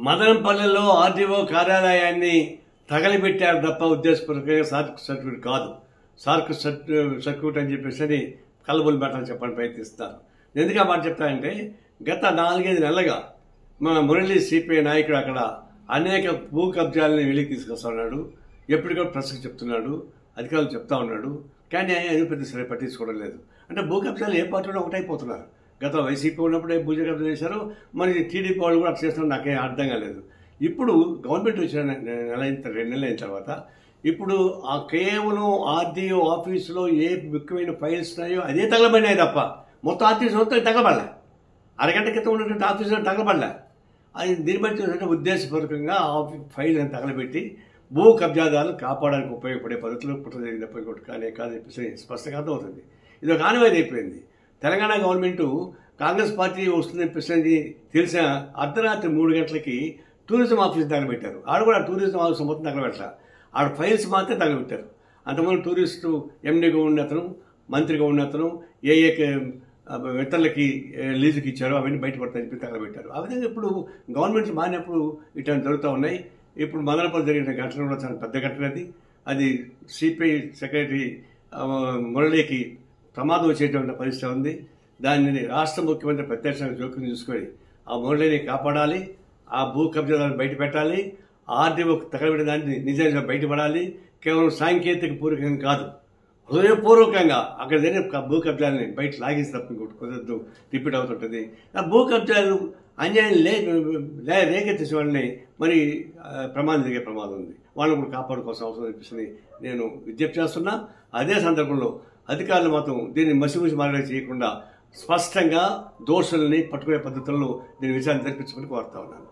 మదనపల్లెలో RDO కార్యాలయాన్ని తగలబెట్టారు తప్ప ఉద్దేశపూర్వకంగా సార్క్ సర్క్యూట్ కాదు. సార్క్ సర్క్యూట్ అని చెప్పేసి కళ్ళబొల్లి పెట్టాలని చెప్పని ప్రయత్నిస్తారు. ఎందుకు ఆ మాట చెప్తానంటే గత 4-5 నెలలుగా మన మురళీ సిపిఐ నాయకుడు అక్కడ అనేక భూ కబ్జాలని వెలికి తీసుకొస్తున్నాడు. ఎప్పటికప్పుడు ప్రెస్కి చెప్తున్నాడు, అధికారులు చెప్తా ఉన్నాడు. కానీ ఆయన పెద్ద సరే పట్టించుకోవడం లేదు. అంటే భూ కబ్జాలు ఏ పార్టీలో ఒకటైపోతున్నారు. గత వైసీపీ ఉన్నప్పుడే భూ కబ్జా చేశారు, మరి టీడీపీ వాళ్ళు కూడా చేస్తున్నారు. నాకేం అర్థం కాలేదు. ఇప్పుడు గవర్నమెంట్ వచ్చిన 2 నెలలు అయిన తర్వాత ఇప్పుడు ఆ కేవలం ఆర్డీఓ ఆఫీసులో ఏ ముఖ్యమైన ఫైల్స్ ఉన్నాయో అదే తగలబడినాయి తప్ప మొత్తం ఆఫీసు మొత్తం తగలబడలే. అరగంట క్రితం ఉన్నటువంటి ఆఫీసులో తగలబడలే. అది దీన్ని బట్టి చూస్తుంటే ఉద్దేశపూర్వకంగా ఫైల్ తగలబెట్టి భూ కబ్జాదారులు కాపాడడానికి ఉపయోగపడే పద్ధతిలో పుట్ట జరిగినప్పుడు ఇంకోటి కానీ కాదని చెప్పేసి స్పష్టంగా అర్థమవుతుంది. ఇది ఒక ఆనవాయితీ అయిపోయింది. తెలంగాణ గవర్నమెంట్ కాంగ్రెస్ పార్టీ వస్తుందని చెప్పేసి తెలిసిన అర్ధరాత్రి 3 గంటలకి టూరిజం ఆఫీస్ తగలబెట్టారు. ఆడ కూడా టూరిజం ఆఫీస్ మొత్తం తగలబెట్టారు. ఆడ ఫైల్స్ మాత్రం తగలబెట్టారు. అంతకుముందు టూరిస్టు ఎండీగా ఉన్న అతను, మంత్రిగా ఉన్న అతను ఏ ఇతరులకి లీజుకి ఇచ్చారో అవన్నీ బయటపడతాయని చెప్పి తగలబెట్టారు. ఆ విధంగా ఇప్పుడు గవర్నమెంట్ మారినప్పుడు ఇట్లాంటి జరుగుతూ ఉన్నాయి. ఇప్పుడు మదనపల్లి జరిగిన ఘటన కూడా చాలా పెద్ద ఘటన. అది సిపిఐ సెక్రటరీ మురళీకి ప్రమాదం వచ్చేటువంటి పరిస్థితి ఉంది. దానిని రాష్ట్ర ముఖ్యమంత్రి ప్రత్యక్షంగా జోక్యం తీసుకొని ఆ మురళీని కాపాడాలి, ఆ భూ కబ్జాలను బయట పెట్టాలి, ఆర్డీఓ తగలబెట్టిన దాన్ని నిజంగా బయటపడాలి. కేవలం సాంకేతిక పూర్వకంగా కాదు, హృదయపూర్వకంగా అక్కడ జరిగిన భూ కబ్జాలని బయట లాగేసి తప్ప ఇంకోటి కుదరదు, రిపీట్ అవుతుంటుంది. ఆ భూ కబ్జాలు అన్యాయం రేకెత్తించే వాళ్ళని మరి ప్రమాదం జరిగే ప్రమాదం ఉంది. వాళ్ళని కూడా కాపాడుకోవాల్సిన అవసరం అనిపిస్తుంది నేను విజ్ఞప్తి చేస్తున్నా. అదే సందర్భంలో అధికారులు మాత్రం దీన్ని మసిమూసి మారడం చేయకుండా స్పష్టంగా దోషుల్ని పట్టుకునే పద్ధతుల్లో దీని విషయాన్ని జరిపించుకుని కోరుతా ఉన్నాను.